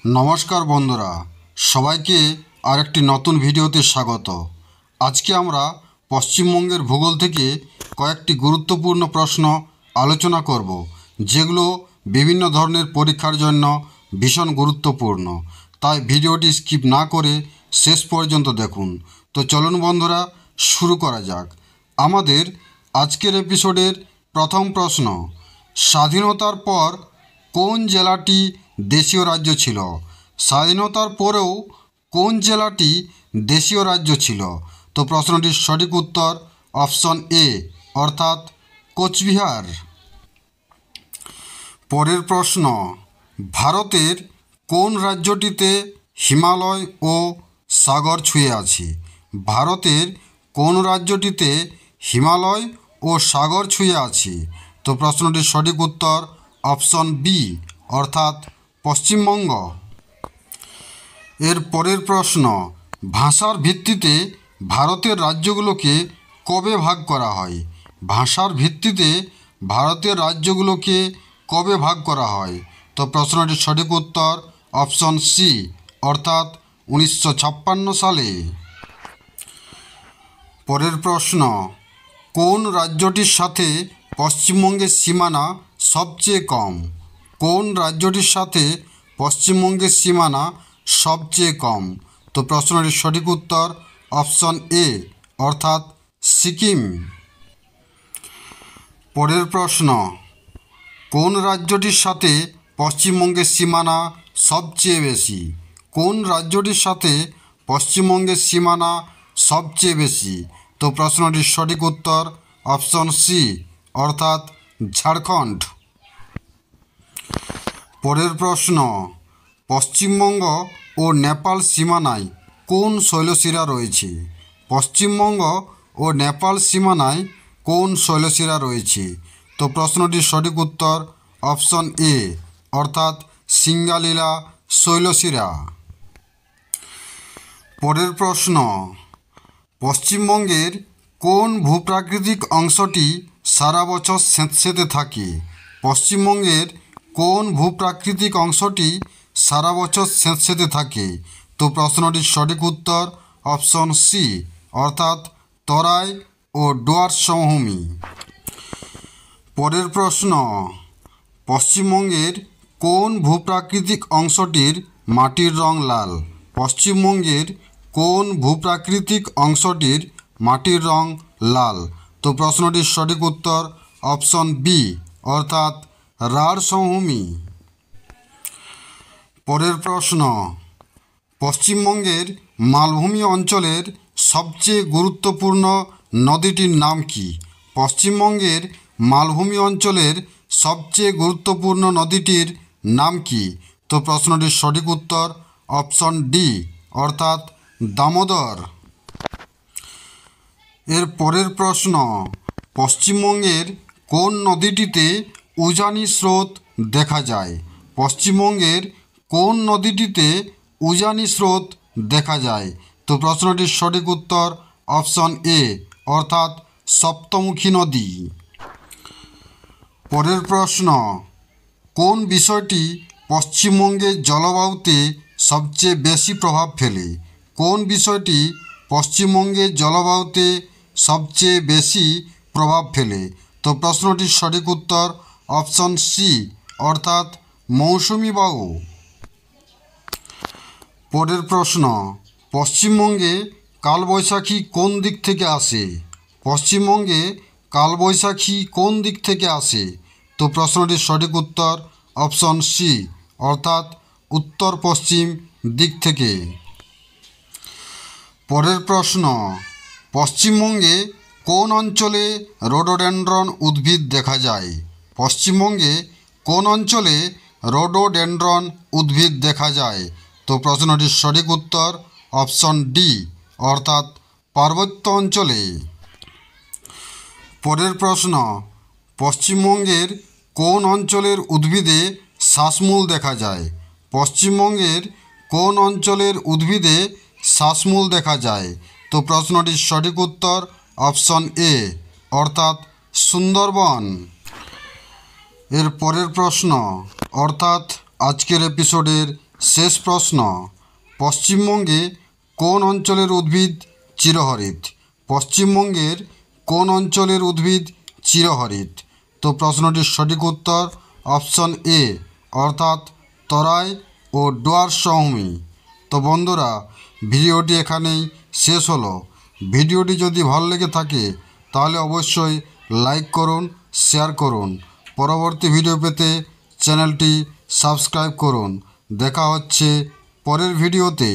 নমস্কার বন্ধুরা, সবাইকে আরেকটি নতুন ভিডিওতে স্বাগত। আজকে আমরা পশ্চিমবঙ্গের ভূগোল থেকে কয়েকটি গুরুত্বপূর্ণ প্রশ্ন আলোচনা করব, যেগুলো বিভিন্ন ধরনের পরীক্ষার জন্য ভীষণ গুরুত্বপূর্ণ। তাই ভিডিওটি স্কিপ না করে শেষ পর্যন্ত দেখুন। তো চলুন বন্ধুরা, শুরু করা যাক। আমাদের আজকের এপিসোডের প্রথম প্রশ্ন, স্বাধীনতার পর কোন জেলাটি দেশীয় রাজ্য ছিল? স্বাধীনতার পরেও কোন জেলাটি দেশীয় রাজ্য ছিল? তো প্রশ্নটির সঠিক উত্তর অপশন এ, অর্থাৎ কোচবিহার। পরের প্রশ্ন, ভারতের কোন রাজ্যটিতে হিমালয় ও সাগর ছুঁয়ে আছে? ভারতের কোন রাজ্যটিতে হিমালয় ও সাগর ছুঁয়ে আছে? তো প্রশ্নটির সঠিক উত্তর অপশন বি, অর্থাৎ পশ্চিমবঙ্গ। এর পরের প্রশ্ন, ভাষার ভিত্তিতে ভারতের রাজ্যগুলোকে কবে ভাগ করা হয়? ভাষার ভিত্তিতে ভারতের রাজ্যগুলোকে কবে ভাগ করা হয়? তো প্রশ্নটির সঠিক উত্তর অপশন সি, অর্থাৎ 1956 সালে। পরের প্রশ্ন, কোন রাজ্যটির সাথে পশ্চিমবঙ্গের সীমানা সবচেয়ে কম? কোন রাজ্যটির সাথে পশ্চিমবঙ্গের সীমানা সবচেয়ে কম? তো প্রশ্নটির সঠিক উত্তর অপশন এ, অর্থাৎ সিকিম। পরের প্রশ্ন, কোন রাজ্যটির সাথে পশ্চিমবঙ্গের সীমানা সবচেয়ে বেশি? কোন রাজ্যটির সাথে পশ্চিমবঙ্গের সীমানা সবচেয়ে বেশি? তো প্রশ্নটির সঠিক উত্তর অপশন সি, অর্থাৎ ঝাড়খণ্ড। পরের প্রশ্ন, পশ্চিমবঙ্গ ও নেপাল সীমানায় কোন শৈলশিরা রয়েছে? পশ্চিমবঙ্গ ও নেপাল সীমানায় কোন শৈলশিরা রয়েছে? তো প্রশ্নটির সঠিক উত্তর অপশন এ, অর্থাৎ সিঙ্গালীলা শৈলশিরা। পরের প্রশ্ন, পশ্চিমবঙ্গের কোন ভূপ্রাকৃতিক অংশটি সারা বছর স্যাঁতসেঁতে থাকে? পশ্চিমবঙ্গের কোন ভূপ্রাকৃতিক অংশটি সারা বছর স্যাঁতসেঁতে থাকে? তো প্রশ্নটির সঠিক উত্তর অপশন সি, অর্থাৎ তরাই ও ডুয়ার্স সমভূমি। পরের প্রশ্ন, পশ্চিমবঙ্গের কোন ভূপ্রাকৃতিক অংশটির মাটির রং লাল? পশ্চিমবঙ্গের কোন ভূপ্রাকৃতিক অংশটির মাটির রং লাল? তো প্রশ্নটির সঠিক উত্তর অপশন বি, অর্থাৎ রাঢ় সমভূমি। পরের প্রশ্ন, পশ্চিমবঙ্গের মালভূমি অঞ্চলের সবচেয়ে গুরুত্বপূর্ণ নদীটির নাম কি? পশ্চিমবঙ্গের মালভূমি অঞ্চলের সবচেয়ে গুরুত্বপূর্ণ নদীটির নাম কি? তো প্রশ্নটির সঠিক উত্তর অপশন ডি, অর্থাৎ দামোদর। এর পরের প্রশ্ন, পশ্চিমবঙ্গের কোন নদীটিতে উজানি স্রোত দেখা যায়? পশ্চিমবঙ্গের কোন নদীটিতে উজানি স্রোত দেখা যায়? তো প্রশ্নটির সঠিক উত্তর অপশন এ, অর্থাৎ সপ্তমুখী নদী। পরের প্রশ্ন, কোন বিষয়টি পশ্চিমবঙ্গের জলবায়ুতে সবচেয়ে বেশি প্রভাব ফেলে? কোন বিষয়টি পশ্চিমবঙ্গের জলবায়ুতে সবচেয়ে বেশি প্রভাব ফেলে? তো প্রশ্নটির সঠিক উত্তর অপশন সি, অর্থাৎ মৌসুমি বায়ু। পরের প্রশ্ন, পশ্চিমবঙ্গে কালবৈশাখী কোন দিক থেকে আসে? পশ্চিমবঙ্গে কালবৈশাখী কোন দিক থেকে আসে? তো প্রশ্নটির সঠিক উত্তর অপশন সি, অর্থাৎ উত্তর পশ্চিম দিক থেকে। পরের প্রশ্ন, পশ্চিমবঙ্গে কোন অঞ্চলে রোডোডেনড্রন উদ্ভিদ দেখা যায়? পশ্চিমবঙ্গে কোন অঞ্চলে রোডোডেনড্রন উদ্ভিদ দেখা যায়? তো প্রশ্নটির সঠিক উত্তর অপশন ডি, অর্থাৎ পার্বত্য অঞ্চলে। পরের প্রশ্ন, পশ্চিমবঙ্গের কোন অঞ্চলের উদ্ভিদে শ্বাসমূল দেখা যায়? পশ্চিমবঙ্গের কোন অঞ্চলের উদ্ভিদে শ্বাসমূল দেখা যায়? তো প্রশ্নটির সঠিক উত্তর অপশন এ, অর্থাৎ সুন্দরবন। এর পরের প্রশ্ন, অর্থাৎ আজকের এপিসোডের শেষ প্রশ্ন, পশ্চিমবঙ্গে কোন অঞ্চলের উদ্ভিদ চিরহরিত? পশ্চিমবঙ্গের কোন অঞ্চলের উদ্ভিদ চিরহরিত? তো প্রশ্নটির সঠিক উত্তর অপশন এ অর্থাৎ তরাই ও ডুয়ার সমভূমি। তো বন্ধুরা, ভিডিওটি এখানেই শেষ হলো। ভিডিওটি যদি ভালো লেগে থাকে তাহলে অবশ্যই লাইক করুন, শেয়ার করুন। পরবর্তী ভিডিও পেতে চ্যানেলটি সাবস্ক্রাইব করুন। দেখা হচ্ছে পরের ভিডিওতে।